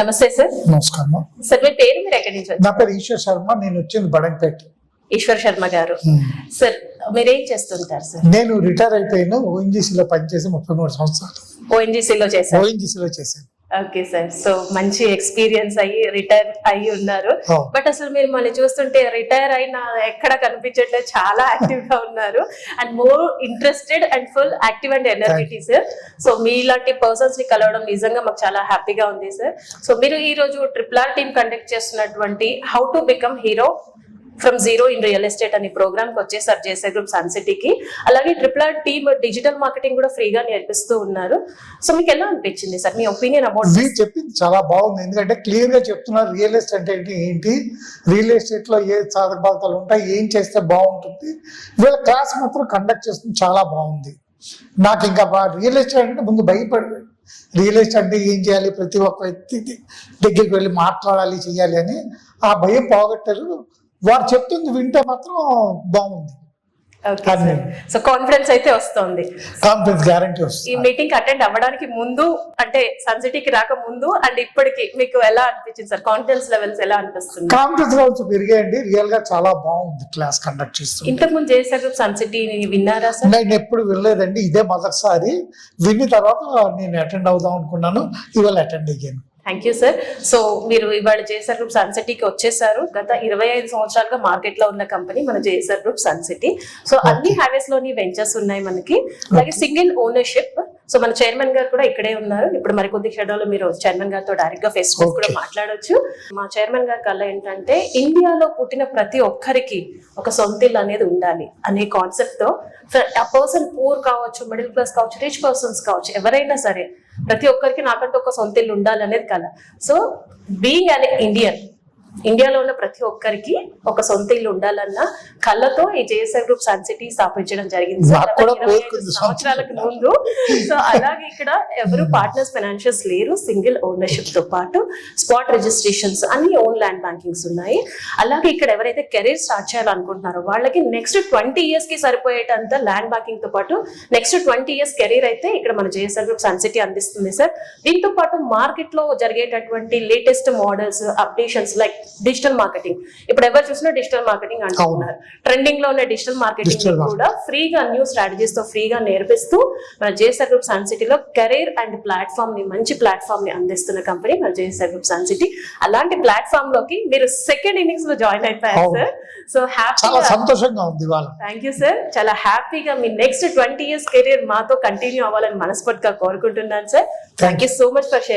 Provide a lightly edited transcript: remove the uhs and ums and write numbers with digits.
నమస్తే సార్. నమస్కారం. సార్ మీ పేరు, మీరు ఎక్కడి నుంచి వచ్చారు? నా పేరు ఈశ్వర్ శర్మ, నేను వచ్చింది బడంపేట. ఈశ్వర్ శర్మ గారు, సార్ మీరేం చేస్తుంటారు సార్? నేను రిటైర్ అయిపోయాను. ఓఎన్జీసీలో పనిచేసి 33 సంవత్సరాలు ఓఎన్జీసీలో చేశారు. ఓఎన్జీసీలో చేశాను. ఓకే సార్, సో మంచి ఎక్స్పీరియన్స్ అయ్యి రిటైర్ అయ్యి ఉన్నారు. Oh. బట్ అసలు మీరు మనం చూస్తుంటే రిటైర్ అయిన ఎక్కడ కనిపించట్లేదు, చాలా యాక్టివ్ గా ఉన్నారు and more interested and full active and energetic sir. So మీలాంటి పర్సన్స్ ని కలవడం నిజంగా మాకు చాలా హ్యాపీగా ఉంది సార్. సో మీరు ఈ రోజు RRR టీమ్ కండక్ట్ చేస్తున్నటువంటి how to become hero from zero in real estate అనే ప్రోగ్రామ్ కి వచ్చేసారు జేసే గ్రూప్ సన్ సిటీకి. అలాగే RRR టీమ్ డిజిటల్ మార్కెటింగ్ కూడా ఫ్రీగా నేర్పిస్తూ ఉన్నారు. సో మీకు ఎలా అనిపించింది సార్, మీ ఒపీనియన్ అబౌట్? మీరు చెప్పింది చాలా బాగుంది, ఎందుకంటే క్లియర్ గా చెప్తున్నారు రియల్ ఎస్టేట్ అంటే ఏంటి, రియల్ ఎస్టేట్ లో ఏ సాధక బాధకాలు ఉంటాయి, ఏం చేస్తే బాగుంటుంది. వీళ్ళ క్లాస్ మాత్రం కండక్ట్ చేస్తుంది చాలా బాగుంది. నాకు ఇంకా రియల్ ఎస్టేట్ అంటే ముందు భయపడిపోయాడు. రియల్ ఎస్టేట్ అంటే ఏం చేయాలి, ప్రతి ఒక్క వ్యక్తి దగ్గరికి వెళ్ళి మాట్లాడాలి, చెయ్యాలి అని ఆ భయం పోగొట్టారు. వారు చెప్తుంది వింటే మాత్రం బాగుంది. సో కాన్ఫిడెన్స్ అయితే వస్తుంది, కాన్ఫిడెన్స్ గ్యారంటీ వస్తుంది. ఈ మీటింగ్ అటెండ్ అవ్వడానికి ముందు, అంటే సన్ సిటీకి రాక ముందు అండ్ ఇప్పటికి మీకు ఎలా అనిపించింది సార్? కాన్ఫిడెన్స్ లెవెల్స్ ఎలా అనిపిస్తుంది? Confidence levels పెరిగాయండి. రియల్ గా చాలా బాగుంది క్లాస్ కండక్ట్ చేస్తుంది. ఇంతకు ముందు జేసే గ్రూప్ సన్ సిటీ విన్నారా సార్? నేను ఎప్పుడు వెళ్ళలేదండి, ఇదే మొదటిసారి. విన్న తర్వాత నేను అటెండ్ అవుదాం అనుకున్నాను, ఇవాళ అటెండ్ అయ్యాను. Thank you sir. సో మీరు ఇవాళ జేసర్ గ్రూప్ సన్ సిటీకి వచ్చేసారు. గత 25 సంవత్సరాలుగా మార్కెట్ లో ఉన్న కంపెనీ మన జేసర్ గ్రూప్ సన్ సిటీ. సో అన్ని హైవేస్ లోని వెంచర్స్ ఉన్నాయి మనకి, అలాగే సింగిల్ ఓనర్షిప్. సో మన చైర్మన్ గారు కూడా ఇక్కడే ఉన్నారు. ఇప్పుడు మరికొద్ది క్షణాల్లో మీరు చైర్మన్ గారితో డైరెక్ట్ గా ఫేస్ టు ఫేస్ కూడా మాట్లాడొచ్చు. మా చైర్మన్ గారి కళ్ళ ఏంటంటే ఇండియాలో పుట్టిన ప్రతి ఒక్కరికి ఒక సొంత ఇల్లు అనేది ఉండాలి అనే కాన్సెప్ట్ తో, ఆ పర్సన్ పూర్ కావచ్చు, మిడిల్ క్లాస్ కావచ్చు, రిచ్ పర్సన్స్ కావచ్చు, ఎవరైనా సరే ప్రతి ఒక్కరికి నాకంటూ ఒక సొంత ఇల్లు ఉండాలి అనేది కల. సో బీయింగ్ అన్ ఇండియన్, ఇండియాలో ఉన్న ప్రతి ఒక్కరికి ఒక సొంత ఇల్లు ఉండాలన్న కళ్ళతో ఈ జేఎస్ఆర్ గ్రూప్ సన్ సిటీ స్థాపించడం జరిగింది సార్ 25 సంవత్సరాలకు ముందు. సో అలాగే ఇక్కడ ఎవరు పార్ట్నర్స్ ఫైనాన్షియల్స్ లేరు. సింగిల్ ఓనర్షిప్ తో పాటు స్పాట్ రిజిస్ట్రేషన్స్, అన్ని ఓన్ ల్యాండ్ బ్యాంకింగ్స్ ఉన్నాయి. అలాగే ఇక్కడ ఎవరైతే కెరీర్ స్టార్ట్ చేయాలనుకుంటున్నారో వాళ్ళకి నెక్స్ట్ 20 years కి సరిపోయేటంత ల్యాండ్ బ్యాంకింగ్ తో పాటు నెక్స్ట్ 20 years కెరీర్ అయితే ఇక్కడ మన జేఎస్ఆర్ గ్రూప్ సన్ సిటీ అందిస్తుంది సార్. దీంతో పాటు మార్కెట్ లో జరిగేటటువంటి latest models, updations like digital marketing. ఇప్పుడు ఎవరు చూసినా డిజిటల్ మార్కెటింగ్ అంటున్నారు. ట్రెండింగ్ లో ఉన్న డిజిటల్ మార్కెటింగ్ కూడా ఫ్రీగా న్యూ స్ట్రాటజీస్ తో ఫ్రీగా నేర్పిస్తూ మన జేఎస్ఆర్ గ్రూప్ సన్ సిటీలో కెరీర్ అండ్ ప్లాట్ఫామ్ ని, మంచి ప్లాట్ఫామ్ ని అందిస్తున్న కంపెనీ మన జేఎస్ఆర్ గ్రూప్ సన్ సిటీ. అలాంటి ప్లాట్ఫామ్ లోకి మీరు సెకండ్ ఇన్నింగ్స్ లో జాయిన్ అయిపోయారు సార్. సో హ్యాపీగా, సంతోషంగా ఉంది. Thank you sir. చాలా హ్యాపీగా మీ నెక్స్ట్ 20 years కెరీర్ మాతో కంటిన్యూ అవ్వాలని మనస్ఫూర్తిగా కోరుకుంటున్నాను sir. Thank you so much for sharing.